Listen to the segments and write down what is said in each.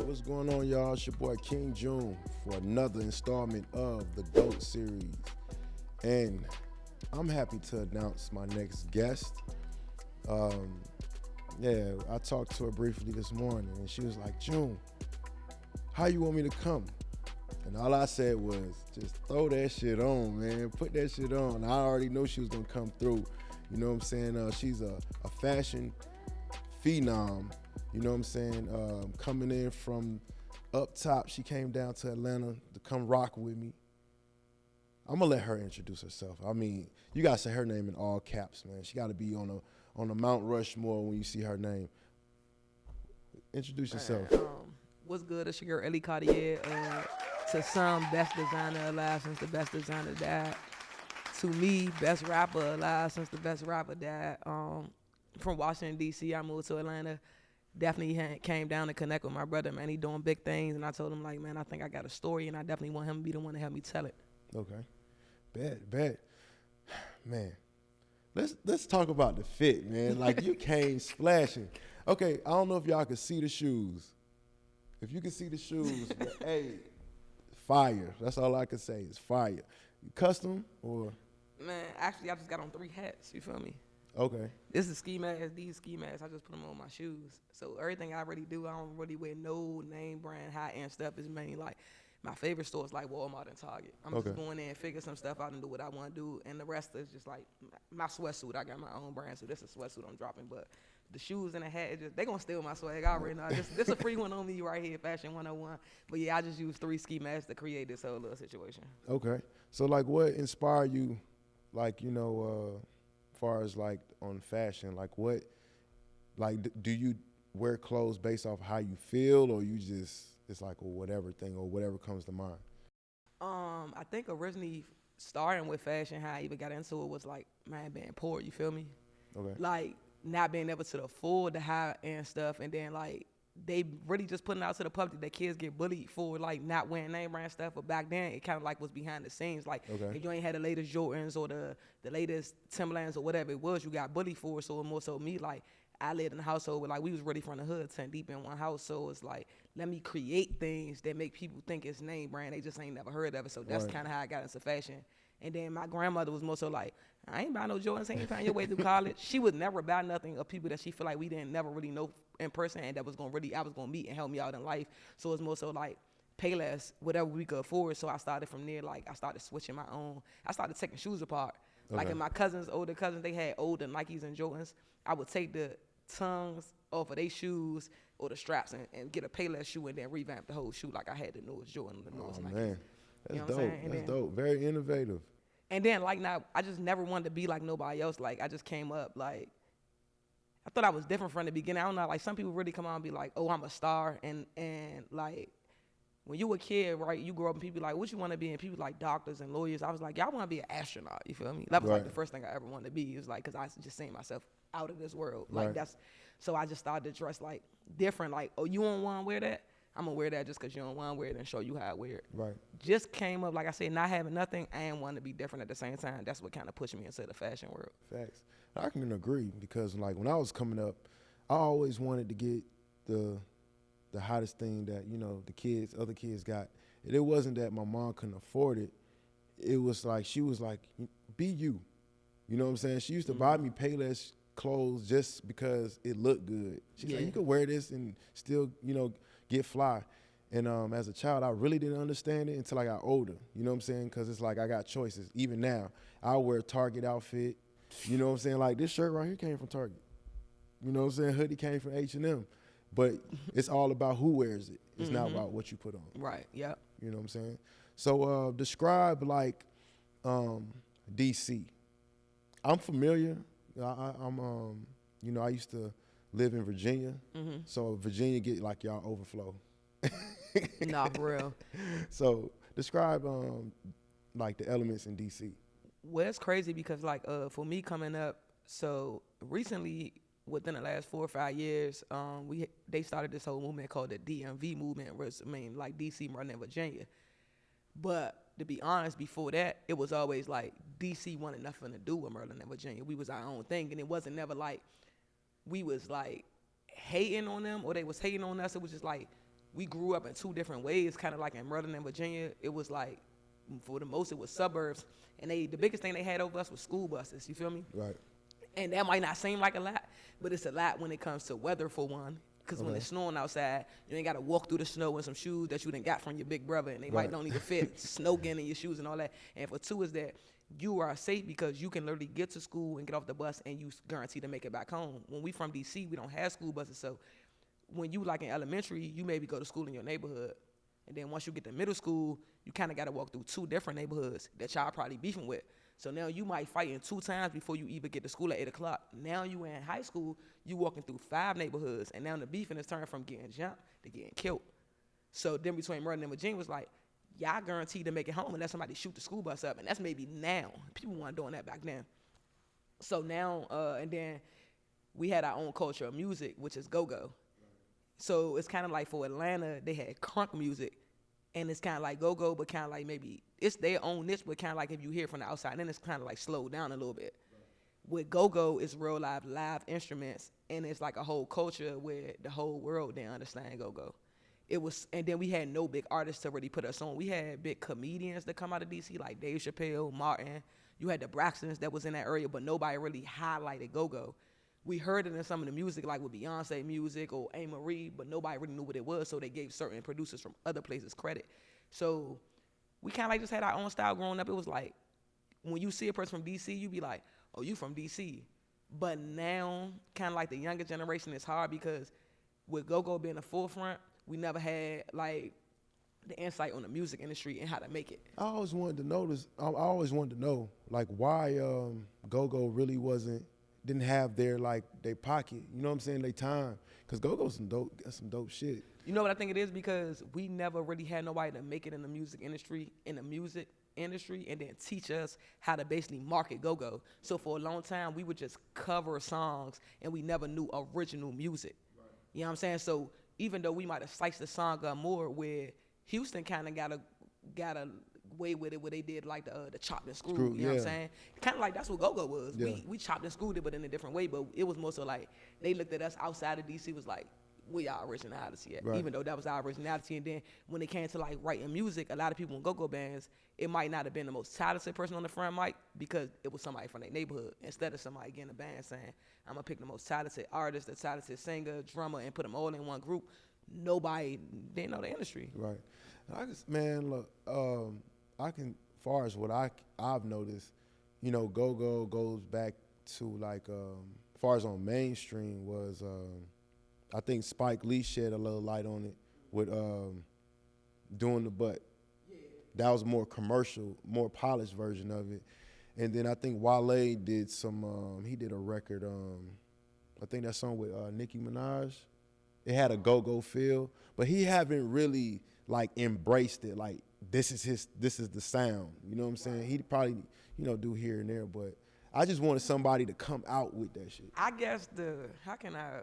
What's going on, y'all? It's your boy King June for another installment of the GOAT series. And I'm happy to announce my next guest. I talked to her briefly this morning, and she was like, June, how you want me to come? And all I said was, just throw that shit on, man. Put that shit on. I already know she was going to come through. You know what I'm saying? She's a fashion phenom. You know what I'm saying? Coming in from up top, she came down to Atlanta to come rock with me. I'm gonna let her introduce herself. I mean, you gotta say her name in all caps, man. She gotta be on a Mount Rushmore when you see her name. Introduce yourself. What's good? It's your girl Illy Cartier. To some, best designer alive since the best designer died. To me, best rapper alive since the best rapper died. From Washington, D.C., I moved to Atlanta. Definitely came down to connect with my brother, man. He doing big things, and I told him, like, man, I think I got a story, and I definitely want him to be the one to help me tell it. Okay. Bet. Man, let's talk about the fit, man. Like, you came splashing. Okay, I don't know if y'all can see the shoes. If you can see the shoes, but, hey, fire. That's all I can say is fire. Custom or? Man, actually, I just got on 3 hats, you feel me? Okay. This is ski masks. These ski masks, I just put them on my shoes. So everything I really do, I don't really wear no name brand high-end stuff. It's mainly like my favorite stores like Walmart and Target. I'm just going in and figure some stuff out and do what I want to do. And the rest is just like my sweatsuit. I got my own brand, so this is a sweatsuit I'm dropping. But the shoes and the hat, they going to steal my swag. I already know. This a free one on me right here, Fashion 101. But yeah, I just used 3 ski masks to create this whole little situation. Okay. So, like, what inspired you, like, far as like on fashion, like what, like do you wear clothes based off how you feel, or you just it's like a whatever thing or whatever comes to mind? I think originally starting with fashion, how I even got into it was like, man, being poor, you feel me? Okay. Like not being able to afford the high end stuff, and then like they really just putting out to the public that kids get bullied for like not wearing name brand stuff. But back then it kind of like was behind the scenes. Like if you ain't had the latest Jordans or the latest Timberlands or whatever it was, you got bullied for. So more so me, like I lived in a household where like we was really from the hood, 10 deep in one house. So it's like, let me create things that make people think it's name brand. They just ain't never heard of it. So that's kind of how I got into fashion. And then my grandmother was more so like, I ain't buy no Jordans, ain't find your way through college. She would never buy nothing of people that she feel like we didn't never really know in person, and that was I was gonna meet and help me out in life. So it's more so like pay less, whatever we could afford. So I started from there. Like I started switching my own. I started taking shoes apart. Like in my older cousins, they had older Nikes and Jordans. I would take the tongues off of their shoes or the straps and get a Payless shoe and then revamp the whole shoe like I had the newest Jordan, the newest Nikes. Man, that's you know dope. That's dope. Very innovative. And then like now, I just never wanted to be like nobody else. Like I just came up like I thought I was different from the beginning. I don't know. Like some people really come out and be like, "Oh, I'm a star," and like when you a kid, right? You grow up and people like, "What you want to be?" And people like doctors and lawyers. I was like, "Y'all want to be an astronaut?" You feel me? That was like the first thing I ever wanted to be. It was like because I just seen myself out of this world. Like that's so I just started to dress like different. Like, oh, you don't want to wear that? I'm gonna wear that just because you don't want to wear it and show you how I wear it. Right. Just came up, like I said, not having nothing and wanting to be different at the same time. That's what kind of pushed me into the fashion world. Facts. I can agree because like when I was coming up, I always wanted to get the hottest thing that other kids got. And it wasn't that my mom couldn't afford it. It was like she was like, be you. You know what I'm saying? She used to buy me Payless clothes just because it looked good. She's like, you could wear this and still, get fly. And as a child, I really didn't understand it until I got older. You know what I'm saying? Because it's like I got choices. Even now, I'll wear a Target outfit. You know what I'm saying? Like this shirt right here came from Target. You know what I'm saying? Hoodie came from H&M. But it's all about who wears it. It's not about what you put on. Right, yeah. You know what I'm saying? So describe like DC. I'm familiar. I used to live in Virginia. So Virginia get like y'all overflow. Nah, for real. So describe like the elements in DC. Well, it's crazy because like for me coming up, so recently within the last 4 or 5 years, they started this whole movement called the DMV movement, which like DC, Maryland, and Virginia. But to be honest, before that, it was always like DC wanted nothing to do with Maryland and Virginia. We was our own thing, and it wasn't never like we was like hating on them or they was hating on us. It was just like we grew up in two different ways, kind of like in Maryland and Virginia. It was like, for the most, it was suburbs. And the biggest thing they had over us was school buses. You feel me? Right. And that might not seem like a lot, but it's a lot when it comes to weather, for one. Because when it's snowing outside, you ain't got to walk through the snow in some shoes that you done got from your big brother, and they might don't even fit, snow getting in your shoes and all that. And for two is that you are safe because you can literally get to school and get off the bus, and you guaranteed to make it back home. When we from D.C., we don't have school buses, so when you like in elementary, you maybe go to school in your neighborhood. And then once you get to middle school, you kind of got to walk through two different neighborhoods that y'all probably beefing with. So now you might fight in 2 times before you even get to school at 8 o'clock. Now you in high school, you walking through 5 neighborhoods, and now the beefing is turned from getting jumped to getting killed. So then between Maryland and Virginia was like, y'all guaranteed to make it home unless somebody shoot the school bus up. And that's maybe now. People weren't doing that back then. So now, and then we had our own culture of music, which is go-go. So it's kind of like for Atlanta, they had crunk music. And it's kind of like go-go, but kind of like maybe it's their own niche, but kind of like if you hear it from the outside, then it's kind of like slowed down a little bit. With go-go, it's real live instruments, and it's like a whole culture where the whole world didn't understand go-go. It was, and then we had no big artists to really put us on. We had big comedians that come out of D.C. like Dave Chappelle, Martin. You had the Braxtons that was in that area, but nobody really highlighted go-go. We heard it in some of the music, like with Beyonce music or A. Marie, but nobody really knew what it was, so they gave certain producers from other places credit. So we kind of like just had our own style growing up. It was like, when you see a person from D.C., you be like, oh, you from D.C. But now, kind of like the younger generation, it's hard because with go-go being the forefront, we never had, like, the insight on the music industry and how to make it. I always wanted to know, like, why go-go really didn't have their pocket, you know what I'm saying, their time. Because go-go's some dope shit. You know what I think it is? Because we never really had nobody to make it in the music industry, and then teach us how to basically market go-go. So for a long time, we would just cover songs, and we never knew original music. Right. You know what I'm saying? So even though we might have sliced the song up more, where Houston kind of got a way with it, where they did like the chopped and screwed, you know what I'm saying? Kind of like that's what go-go was. Yeah. We chopped and screwed it, but in a different way. But it was more so like they looked at us outside of D.C. was like, we our originality at, even though that was our originality. And then when it came to like writing music, a lot of people in go-go bands, it might not have been the most talented person on the front mic because it was somebody from their neighborhood, instead of somebody getting a band saying, I'm gonna pick the most talented artist, the talented singer, drummer, and put them all in one group. Nobody didn't know the industry. Right. I just, man, look, I can, far as what I've noticed, you know, go-go goes back to like, far as on mainstream was, I think Spike Lee shed a little light on it with Doing the Butt. Yeah. That was a more commercial, more polished version of it. And then I think Wale did he did a record, I think that song with Nicki Minaj. It had a go-go feel, but he haven't really like embraced it. Like this is the sound. You know what I'm saying? He'd probably, do here and there, but I just wanted somebody to come out with that shit. I guess how can I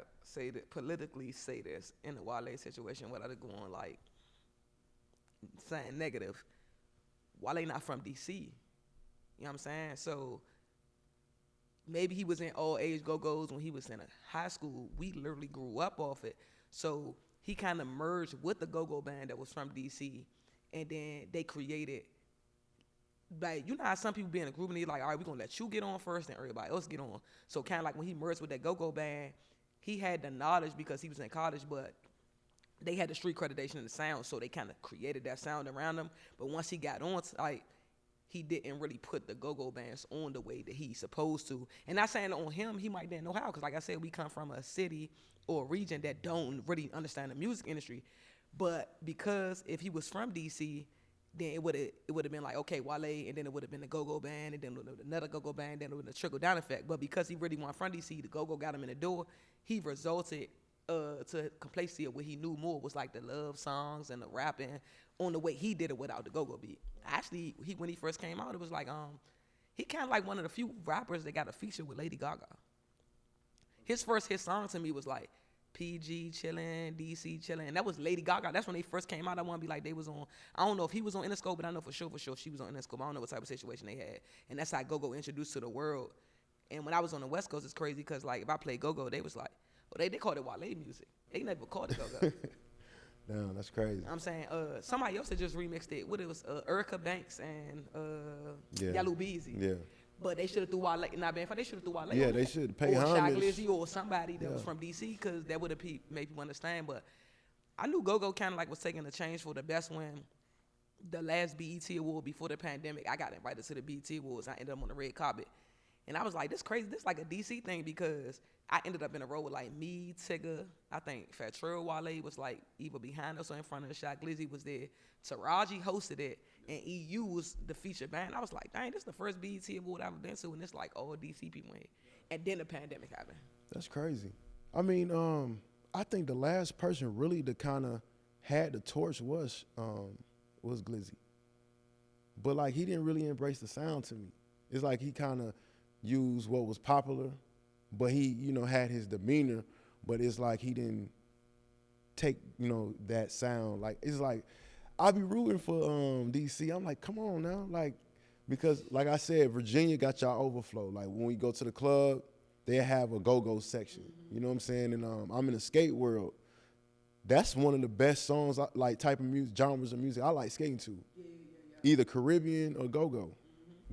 politically say this in the Wale situation without it going like saying negative? Wale not from DC. You know what I'm saying? So maybe he was in all age go-go's when he was in high school. We literally grew up off it. So he kind of merged with the go-go band that was from DC, and then they created, like, you know how some people be in a group and they're like, all right, we're going to let you get on first and everybody else get on. So kind of like when he merged with that go-go band, he had the knowledge because he was in college, but they had the street accreditation and the sound, so they kind of created that sound around him. But once he got on, like, he didn't really put the go-go bands on the way that he's supposed to. And not saying on him, he might didn't know how, because like I said, we come from a city or a region that don't really understand the music industry. But because if he was from DC, then it would have been like, okay, Wale, and then it would have been the go-go band, and then another go-go band, then it would have trickle-down effect. But because he really wasn't from DC, the go-go got him in the door, he resulted to complacency of what he knew more was like the love songs and the rapping on the way he did it without the go-go beat. Actually, when he first came out, it was like he kind of like one of the few rappers that got a feature with Lady Gaga. His first hit song to me was like PG chillin', DC chillin', and that was Lady Gaga. That's when they first came out. I want to be like they was on. I don't know if he was on Interscope, but I know for sure she was on Interscope. I don't know what type of situation they had, and that's how go-go introduced to the world. And when I was on the West Coast, it's crazy because like if I played go-go, they was like, well, they called it Wale music. They never called it go-go. Damn, that's crazy. I'm saying somebody else had just remixed it. What it was Erica Banks and Yellow Beezy. Yeah. But they should have threw Wale. Not bad. They should have threw Wale. Yeah, they should pay or homage. Or Glizzy or somebody that was from DC, because that would have made people understand. But I knew Go-Go kind of like was taking a change for the best when the last BET award before the pandemic, I got invited to the BET awards. I ended up on the red carpet. And I was like, this crazy. This like a DC thing, because I ended up in a row with like me, Tigger, I think Fat Trell Wale was like either behind us or in front of the shot. Glizzy was there. Taraji hosted it, and EU was the featured band. I was like, dang, this is the first BET award I've ever been to, and it's like all DC people in. And then the pandemic happened. That's crazy. I mean, I think the last person really to kind of had the torch was Glizzy. But like he didn't really embrace the sound to me. It's like he kind of used what was popular, but he, had his demeanor, but it's like he didn't take, that sound. Like, it's like, I be rooting for DC. I'm like, come on now. Like, because like I said, Virginia got y'all overflow. Like when we go to the club, they have a go-go section. You know what I'm saying? And I'm in the skate world. That's one of the best songs, like type of music, genres of music I like skating to. Yeah. Either Caribbean or go-go.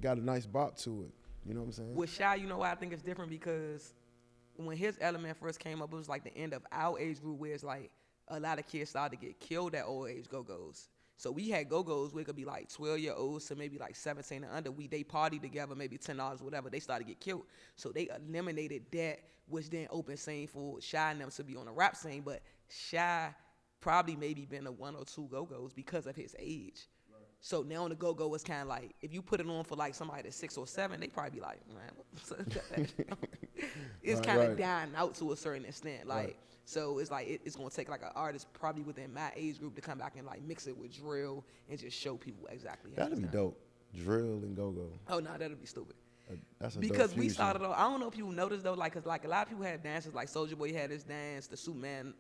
Got a nice bop to it. You know what I'm saying? With Shy, why I think it's different, because when his element first came up, it was like the end of our age group, where it's like a lot of kids started to get killed at old age go-go's. So we had go-go's where it could be like 12-year-olds to maybe like 17 and under. They party together, maybe $10, whatever. They started to get killed. So they eliminated that, which then opened scene for Shy and them to be on the rap scene. But Shy probably maybe been to one or two go-go's because of his age. Right. So now on the go-go, it's kind of like, if you put it on for like somebody that's 6 or 7, they probably be like, man, it's kind of dying out to a certain extent. Like, so it's like it's gonna take like an artist probably within my age group to come back and like mix it with drill and just show people exactly how that'd be dope. Drill and go-go. Oh no, that'd be stupid. That's a because dope we fusion. started off. I don't know if people noticed though, like, cause like a lot of people had dances. Like Soulja Boy had his dance, the Superman,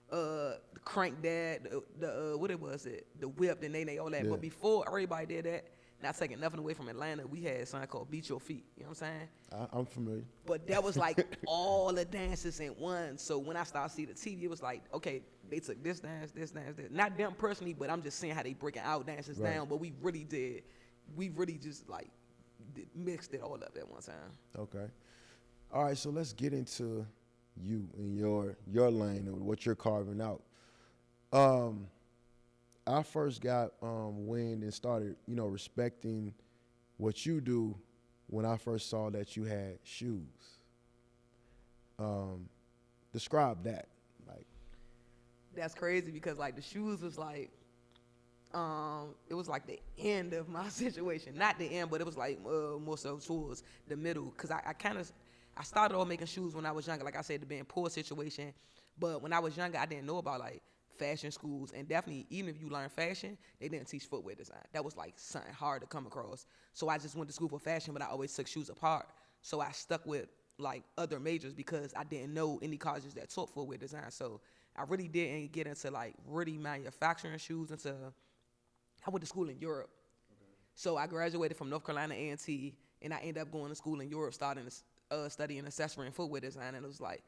the Crank Dad, the what it was, the Whip, the Nene, all that. Yeah. But before everybody did that, not taking nothing away from Atlanta, we had something called Beat Your Feet. You know what I'm saying? I'm familiar. But that was like all the dances in one. So when I started seeing the TV, it was like, okay, they took this dance, this dance, this. Not them personally, but I'm just seeing how they breaking out dances down. But we really just like mixed it all up at one time. Okay. All right, so let's get into you and your lane and what you're carving out. I first got wind and started, respecting what you do when I first saw that you had shoes. Describe that. Like, that's crazy, because like the shoes was like, it was like the end of my situation. Not the end, but it was like more so towards the middle, because I started off making shoes when I was younger. Like I said, to be in poor situation, but when I was younger, I didn't know about like fashion schools, and definitely even if you learn fashion, they didn't teach footwear design. That was like something hard to come across. So I just went to school for fashion, but I always took shoes apart. So I stuck with like other majors because I didn't know any colleges that taught footwear design. So I really didn't get into like really manufacturing shoes until I went to school in Europe. Okay. So I graduated from North Carolina A&T, and I ended up going to school in Europe, studying accessory and footwear design. And it was like,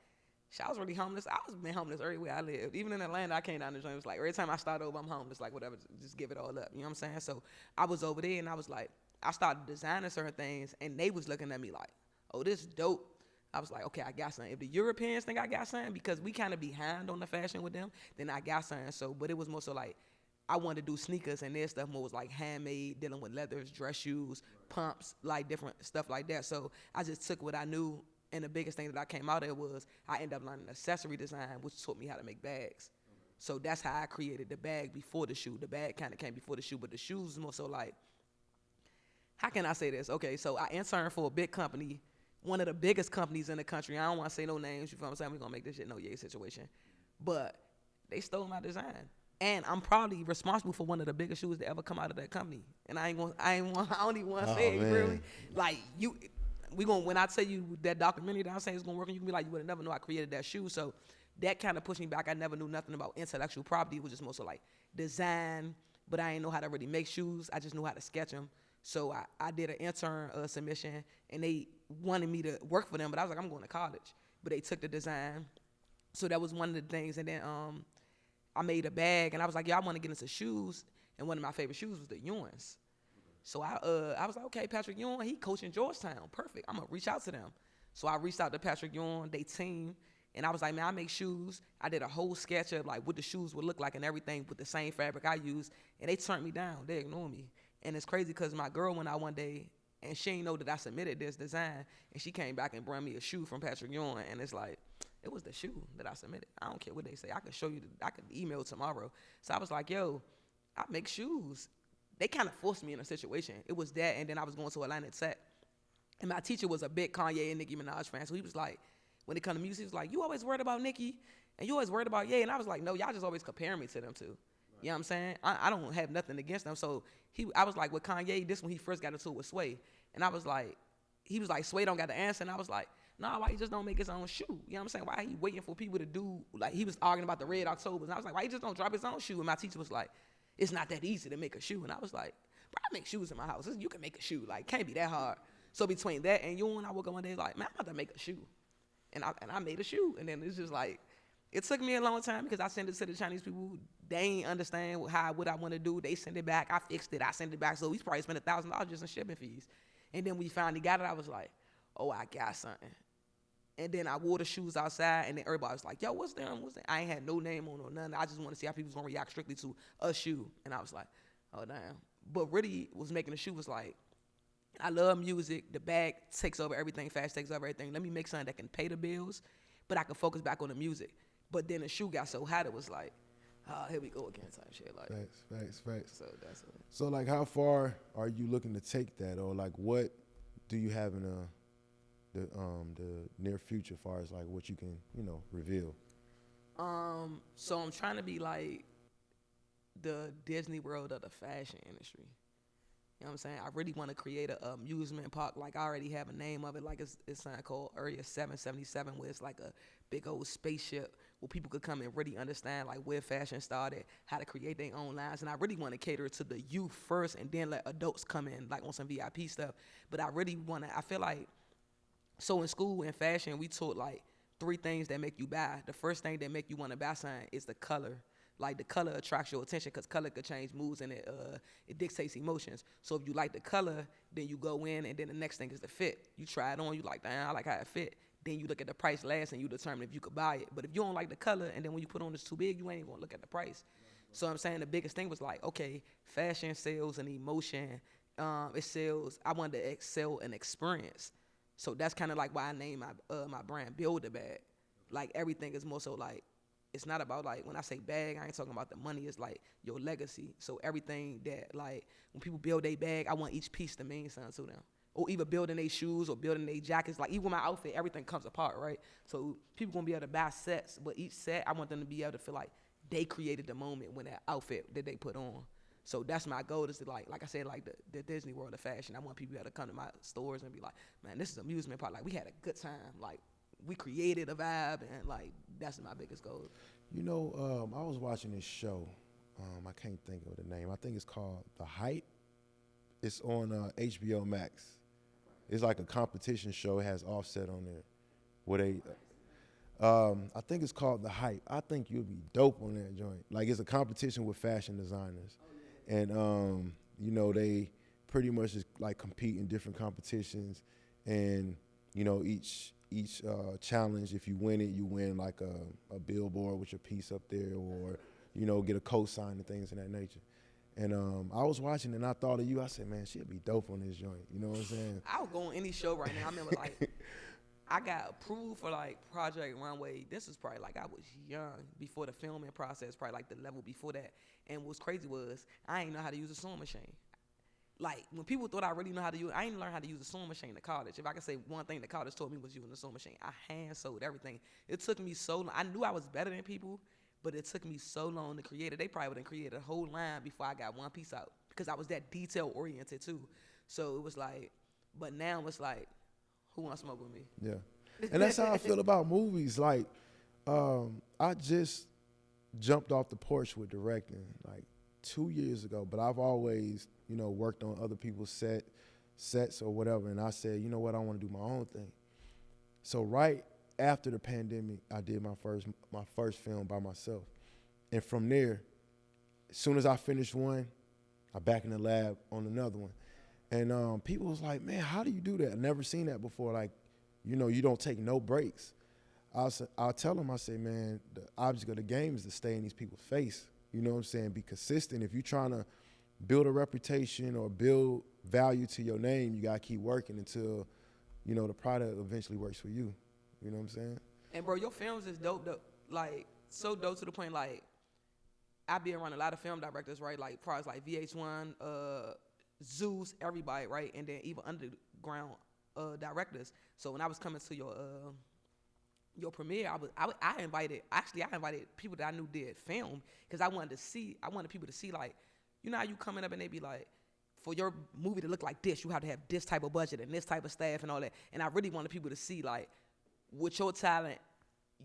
I was really homeless. I was been homeless everywhere I lived. Even in Atlanta, I came down the joint. It was like, every time I start over, I'm homeless. Like, whatever, just give it all up. You know what I'm saying? So I was over there, and I was like, I started designing certain things, and they was looking at me like, oh, this is dope. I was like, okay, I got something. If the Europeans think I got something, because we kind of behind on the fashion with them, then I got something. So, but it was more so like, I wanted to do sneakers, and their stuff more was like handmade, dealing with leathers, dress shoes, pumps, like different stuff like that. So I just took what I knew. And the biggest thing that I came out of was I ended up learning accessory design, which taught me how to make bags. Okay. So that's how I created the bag before the shoe. The bag kind of came before the shoe, but the shoes is more so like, how can I say this? Okay, so I interned for a big company, one of the biggest companies in the country. I don't want to say no names. You feel what I'm saying? We're going to make this shit no yay situation. But they stole my design. And I'm probably responsible for one of the biggest shoes to ever come out of that company. And I don't even want to say it, really. Like, when I tell you that documentary that I'm saying is gonna work, and you can be like, you would have never know I created that shoe. So that kind of pushed me back. I never knew nothing about intellectual property. It was just more so like design, but I didn't know how to really make shoes. I just knew how to sketch them. So I did an intern submission, and they wanted me to work for them, but I was like, I'm going to college. But they took the design. So that was one of the things. And then I made a bag, and I was like, I want to get into shoes, and one of my favorite shoes was the Ewans. So I was like, okay, Patrick Ewing, he coaching Georgetown, perfect. I'm gonna reach out to them. So I reached out to Patrick Ewing, they team, and I was like, man, I make shoes. I did a whole sketch of like what the shoes would look like and everything with the same fabric I use, and they turned me down. They ignored me, and it's crazy because my girl went out one day and she didn't know that I submitted this design, and she came back and brought me a shoe from Patrick Ewing, and it's like, it was the shoe that I submitted. I don't care what they say. I can show you. I can email tomorrow. So I was like, yo, I make shoes. They kind of forced me in a situation. It was that, and then I was going to Atlanta Tech. And my teacher was a big Kanye and Nicki Minaj fan. So he was like, when it come to music, he was like, you always worried about Nicki, and you always worried about Ye. And I was like, no, y'all just always comparing me to them two. Right. You know what I'm saying? I don't have nothing against them. So I was like, with Kanye, this when he first got into it with Sway. And I was like, he was like, Sway don't got the answer. And I was like, nah, why he just don't make his own shoe? You know what I'm saying? Why he waiting for people to do, like he was arguing about the Red Octobers. And I was like, why he just don't drop his own shoe? And my teacher was like, it's not that easy to make a shoe. And I was like, bro, I make shoes in my house. You can make a shoe. Like, can't be that hard. So between that and you and I woke up one day like, man, I'm about to make a shoe. And I made a shoe. And then it's just like, it took me a long time because I sent it to the Chinese people. They ain't understand what I want to do. They send it back. I fixed it. I sent it back. So we probably spent $1,000 just in shipping fees. And then we finally got it. I was like, oh, I got something. And then I wore the shoes outside, and then everybody was like, yo, what's them? What's that? I ain't had no name on or nothing. I just want to see how people was going to react strictly to a shoe. And I was like, oh, damn. But really was making the shoe was like, I love music. The bag takes over everything. Fast takes over everything. Let me make something that can pay the bills, but I can focus back on the music. But then the shoe got so hot, it was like, here we go again type shit. Like, Facts. So that's it. So, like, how far are you looking to take that? Or, like, what do you have in the near future as far as, like, what you can, reveal? So I'm trying to be, like, the Disney World of the fashion industry. You know what I'm saying? I really want to create a amusement park. Like, I already have a name of it. Like, it's something called Area 777, where it's like a big old spaceship where people could come and really understand, like, where fashion started, how to create their own lines. And I really want to cater to the youth first and then let adults come in, like, on some VIP stuff. But I really want to, I feel like, so in school, in fashion, we taught, like, 3 things that make you buy. The first thing that make you want to buy something is the color. Like, the color attracts your attention because color could change moods and it dictates emotions. So if you like the color, then you go in, and then the next thing is the fit. You try it on, you like, damn, I like how it fit. Then you look at the price last and you determine if you could buy it. But if you don't like the color, and then when you put on it's too big, you ain't even gonna look at the price. So I'm saying the biggest thing was like, okay, fashion sells an emotion. It sells, I wanted to sell an experience. So that's kind of like why I named my brand Build a Bag. Like, everything is more so like, it's not about, like, when I say bag, I ain't talking about the money. It's like your legacy. So everything that, like, when people build a bag, I want each piece to mean something to them. Or either building their shoes or building their jackets. Like, even my outfit, everything comes apart, right? So people gonna be able to buy sets, but each set, I want them to be able to feel like they created the moment when that outfit that they put on. So that's my goal, is to, like I said, like the Disney World of fashion. I want people to come to my stores and be like, man, this is amusement park. Like, we had a good time. Like, we created a vibe, and, like, that's my biggest goal. I was watching this show. I can't think of the name. I think it's called The Hype. It's on HBO Max. It's like a competition show. It has Offset on there. I think it's called The Hype. I think you'll be dope on that joint. Like, it's a competition with fashion designers. And, they pretty much just, like, compete in different competitions. And, each challenge, if you win it, you win like a billboard with your piece up there, or, get a cosign and things of that nature. And I was watching and I thought of you. I said, man, she'll be dope on this joint. You know what I'm saying? I would go on any show right now. I remember, like, I got approved for, like, Project Runway. This was probably, like, I was young before the filming process, probably, like, the level before that. And what's crazy was I ain't know how to use a sewing machine. Like, when people thought I really know how to use, I ain't learned how to use a sewing machine in college. If I could say one thing that college taught me was using a sewing machine. I hand sewed everything. It took me so long. I knew I was better than people, but it took me so long to create it. They probably would have created a whole line before I got one piece out, because I was that detail oriented too. So it was like, but now it's like, who wants to smoke with me? Yeah. And that's how I feel about movies. Like, I just jumped off the porch with directing, like, 2 years ago, but I've always, worked on other people's sets or whatever. And I said, you know what, I want to do my own thing. So right after the pandemic, I did my first film by myself. And from there, as soon as I finished one, I back in the lab on another one. And people was like, man, how do you do that? I never seen that before. Like, you know, you don't take no breaks. I'll tell them, I say, man, the object of the game is to stay in these people's face. You know what I'm saying? Be consistent. If you're trying to build a reputation or build value to your name, you got to keep working until, you know, the product eventually works for you. You know what I'm saying? And, bro, your films is dope, like, so dope to the point, like, I be around a lot of film directors, right? Like, probably like VH1, Zeus, everybody, right? And then even underground directors. So when I was coming to your premiere, I invited people that I knew did film because I wanted people to see, like, you know how you coming up and they be like, for your movie to look like this, you have to have this type of budget and this type of staff and all that. And I really wanted people to see, like, with your talent,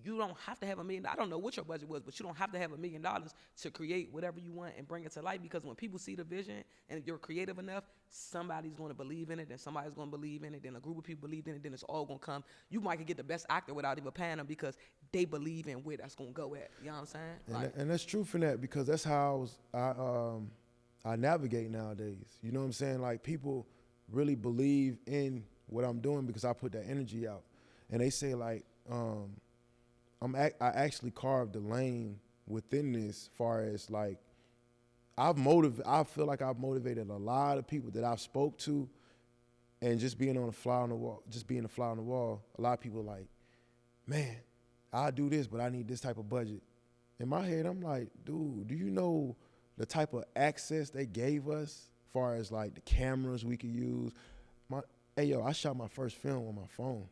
you don't have to have $1 million. I don't know what your budget was, but you don't have to have $1 million to create whatever you want and bring it to life, because when people see the vision and if you're creative enough, somebody's going to believe in it, then somebody's going to believe in it, then a group of people believe in it, then it's all going to come. You might get the best actor without even paying them because they believe in where that's going to go at. You know what I'm saying? And that's true for that, because that's how I navigate nowadays. You know what I'm saying? Like, people really believe in what I'm doing because I put that energy out. And they say, like, I actually carved the lane within this, far as, like, I feel like I've motivated a lot of people that I've spoke to, and just being a fly on the wall, a lot of people are like, man, I'll do this, but I need this type of budget. In my head, I'm like, dude, do you know the type of access they gave us, far as, like, the cameras we could use? I shot my first film on my phone.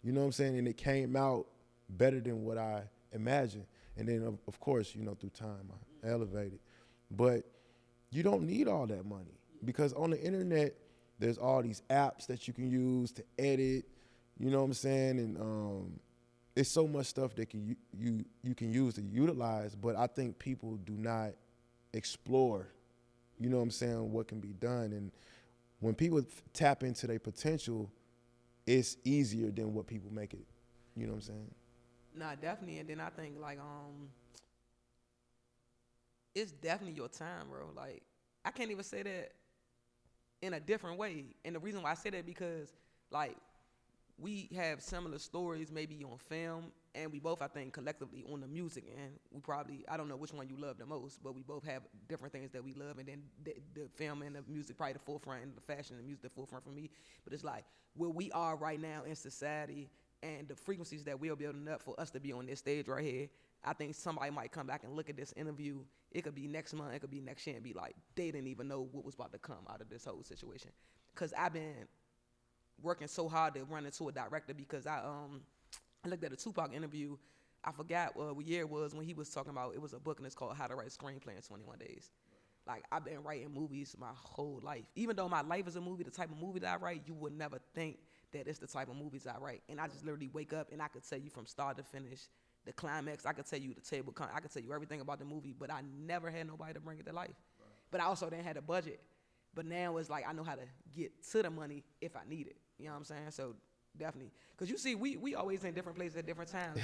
You know what I'm saying? And it came out better than what I imagined. And then, of course, you know, through time, I elevated. But you don't need all that money, because on the internet, there's all these apps that you can use to edit, you know what I'm saying? And it's so much stuff that you can use to utilize, but I think people do not explore, you know what I'm saying, what can be done. And when people tap into their potential, it's easier than what people make it, you know what I'm saying? Nah, definitely. And then I think, like, it's definitely your time, bro. Like, I can't even say that in a different way. And the reason why I say that, because, like, we have similar stories maybe on film, and we both, I think, collectively on the music. And we probably, I don't know which one you love the most, but we both have different things that we love. And then the film and the music probably the forefront, and the fashion and the music the forefront for me. But it's like where we are right now in society, and the frequencies that we're building up for us to be on this stage right here, I think somebody might come back and look at this interview. It could be next month, it could be next year, and be like, they didn't even know what was about to come out of this whole situation. Because I've been working so hard to run into a director, because I looked at a Tupac interview. I forgot what year it was, when he was talking about, it was a book, and it's called How to Write a Screenplay in 21 Days. Like, I've been writing movies my whole life. Even though my life is a movie, the type of movie that I write, you would never think that it's the type of movies I write. And I just literally wake up and I could tell you from start to finish, the climax, I could tell you the table, I could tell you everything about the movie, but I never had nobody to bring it to life. Right. But I also didn't have a budget. But now it's like I know how to get to the money if I need it. You know what I'm saying? So definitely. Because you see, we always in different places at different times.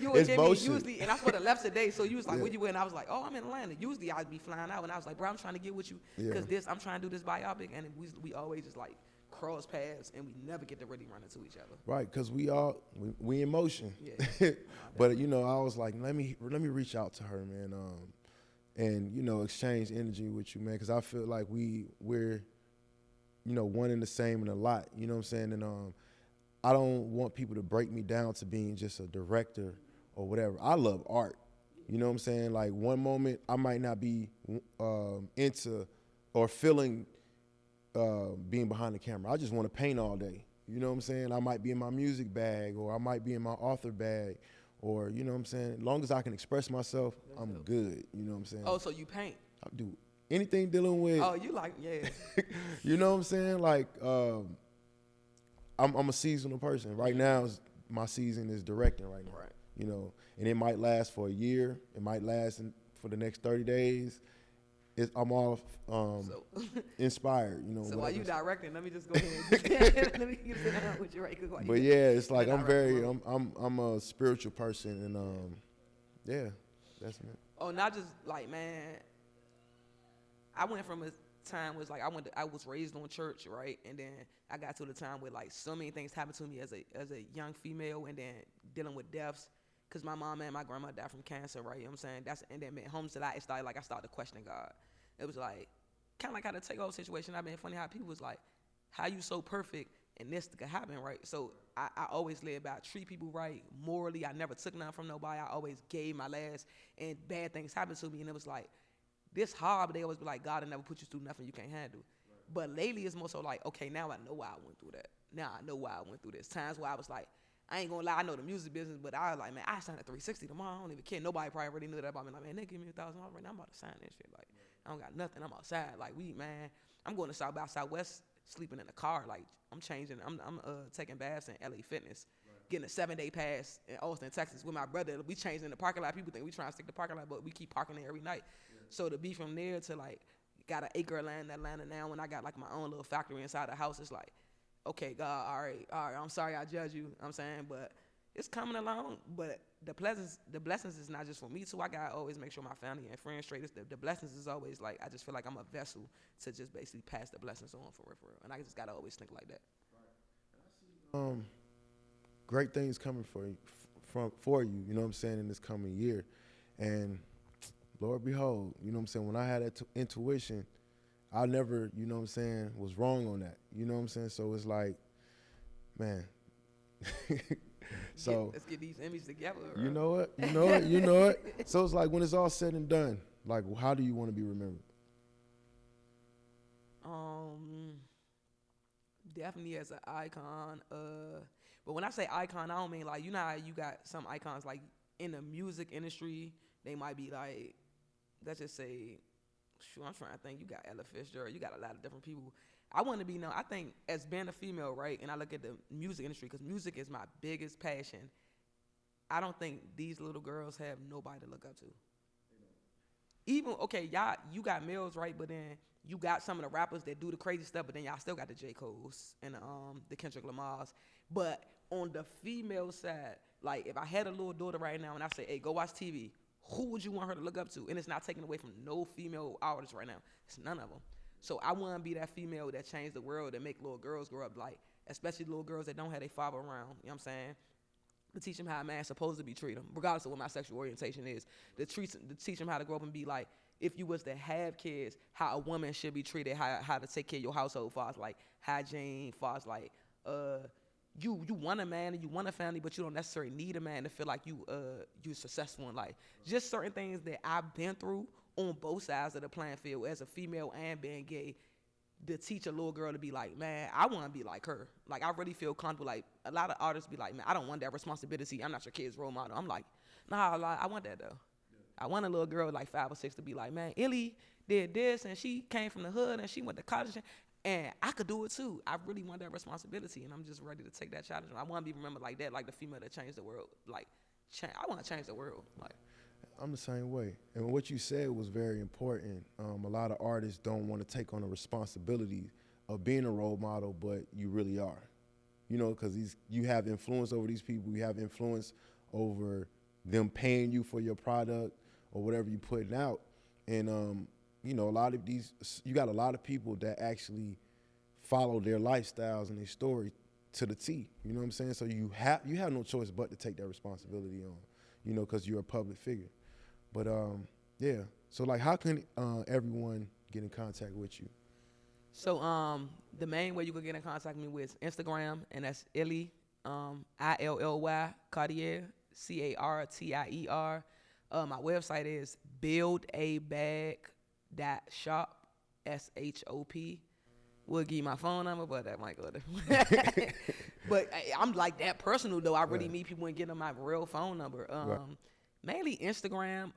You and Jimmy usually, and I sort of left today, so you was like, where you went? And I was like, oh, I'm in Atlanta. Usually I'd be flying out, and I was like, bro, I'm trying to get with you, because I'm trying to do this biopic, and we always just like cross paths, and we never get to really run into each other. Right, because we in motion. Yeah. But, you know, I was like, let me reach out to her, man, and, you know, exchange energy with you, man, because I feel like we're, you know, one and the same in a lot, you know what I'm saying? And I don't want people to break me down to being just a director or whatever. I love art, you know what I'm saying? Like, one moment I might not be into or feeling being behind the camera. I just want to paint all day. You know what I'm saying? I might be in my music bag, or I might be in my author bag, or, you know what I'm saying? As long as I can express myself, I'm good. You know what I'm saying? Oh, so you paint? I do anything dealing with. Oh, you like, yeah. You know what I'm saying? Like, I'm a seasonal person. Right now, my season is directing right now. Right. You know, and it might last for a year. It might last for the next 30 days. I'm all inspired, you know. So while you directing, let me just go ahead. Let me get down with you right quick. But yeah, it's like I'm a spiritual person, and yeah, investment? Oh, not just like, man, I went from a time was like I was raised on church, right? And then I got to the time where like so many things happened to me as a young female, and then dealing with deaths, cause my mom and my grandma died from cancer, right? You know what I'm saying? And then home to that, I started questioning God. It was like kind of like how the takeoff situation. I've been funny how people was like, how you so perfect and this could happen, right? So I always live by treat people right morally. I never took nothing from nobody. I always gave my last, and bad things happened to me, and it was like this hard, but they always be like, God will never put you through nothing you can't handle. Right. But lately it's more so like, okay, now I know why I went through that. Now I know why I went through this. Times where I was like, I ain't gonna lie, I know the music business, but I was like, man, I signed a 360 tomorrow. I don't even care. Nobody probably already knew that about me. Like, man, they give me $1,000 right now. I'm about to sign this shit. Like, I don't got nothing. I'm outside. Like, I'm going to South by Southwest, sleeping in the car. Like, I'm changing. I'm taking baths in LA Fitness. Getting a 7-day pass in Austin, Texas with my brother. We changed in the parking lot. People think we trying to stick the parking lot, but we keep parking there every night. Yeah. So to be from there to like, got an acre of land in Atlanta now, when I got like my own little factory inside the house, it's like, okay, God, all right, I'm sorry I judge you, you know what I'm saying, but it's coming along. But the blessings is not just for me too. I gotta always make sure my family and friends straight. The blessings is always like, I just feel like I'm a vessel to just basically pass the blessings on for real. And I just gotta always think like that. Right. Great things coming for you, you know what I'm saying, in this coming year. And Lord behold, you know what I'm saying, when I had that intuition, I never, you know what I'm saying, was wrong on that. You know what I'm saying? So it's like, man. So let's get these images together. You know what? So it's like when it's all said and done, like how do you want to be remembered? Definitely as an icon. But when I say icon, I don't mean like, you know how you got some icons like in the music industry, they might be like, let's just say, I'm trying to think, you got Ella Fitzgerald, you got a lot of different people. I want to be known, I think as being a female, right, and I look at the music industry, because music is my biggest passion, I don't think these little girls have nobody to look up to. Even, okay, y'all, you got males, right, but then you got some of the rappers that do the crazy stuff, but then y'all still got the J. Cole's and the Kendrick Lamar's. But on the female side, like if I had a little daughter right now and I say, hey, go watch TV, who would you want her to look up to? And it's not taken away from no female artists right now. It's none of them. So I want to be that female that changed the world, that make little girls grow up, like, especially little girls that don't have their father around, you know what I'm saying? To teach them how a man's supposed to be treated, regardless of what my sexual orientation is. To teach them how to grow up and be like, if you was to have kids, how a woman should be treated, how to take care of your household, far as like hygiene, far as like you want a man and you want a family, but you don't necessarily need a man to feel like you're successful in life. Just certain things that I've been through on both sides of the playing field as a female and being gay, to teach a little girl to be like, man, I want to be like her. Like, I really feel comfortable. Like, a lot of artists be like, man, I don't want that responsibility. I'm not your kid's role model. I'm like, nah, I want that, though. Yeah. I want a little girl like 5 or 6 to be like, man, Illy did this, and she came from the hood, and she went to college, and I could do it, too. I really want that responsibility, and I'm just ready to take that challenge. I want to be remembered like that, like the female that changed the world. Like, I want to change the world. Like, I'm the same way. And what you said was very important. A lot of artists don't want to take on the responsibility of being a role model, but you really are. You know, because you have influence over these people. You have influence over them paying you for your product or whatever you're putting out. And, you know, you got a lot of people that actually follow their lifestyles and their story to the T. You know what I'm saying? So you have no choice but to take that responsibility on, you know, because you're a public figure. But, yeah, so, like, how can everyone get in contact with you? So, the main way you can get in contact with me with is Instagram, and that's Illy, ILLY, Cartier, CARTIER. My website is buildabag.shop, SHOP. We'll give you my phone number, but that might go there. But I'm like that personal, though. I really meet people and get them my real phone number. Mainly Instagram,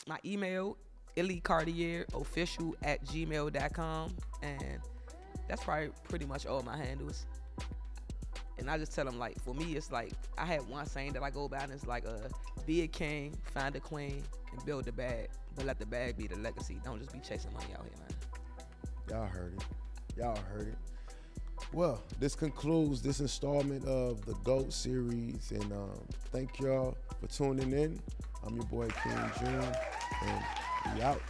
my email, illycartierofficial@gmail.com, and that's probably pretty much all my handles. And I just tell them, like, for me, it's like, I have one saying that I go by, and it's like, be a king, find a queen, and build the bag, but let the bag be the legacy. Don't just be chasing money out here, man. Y'all heard it. Well, this concludes this installment of the GOAT series, and thank y'all for tuning in. I'm your boy King June, and we out.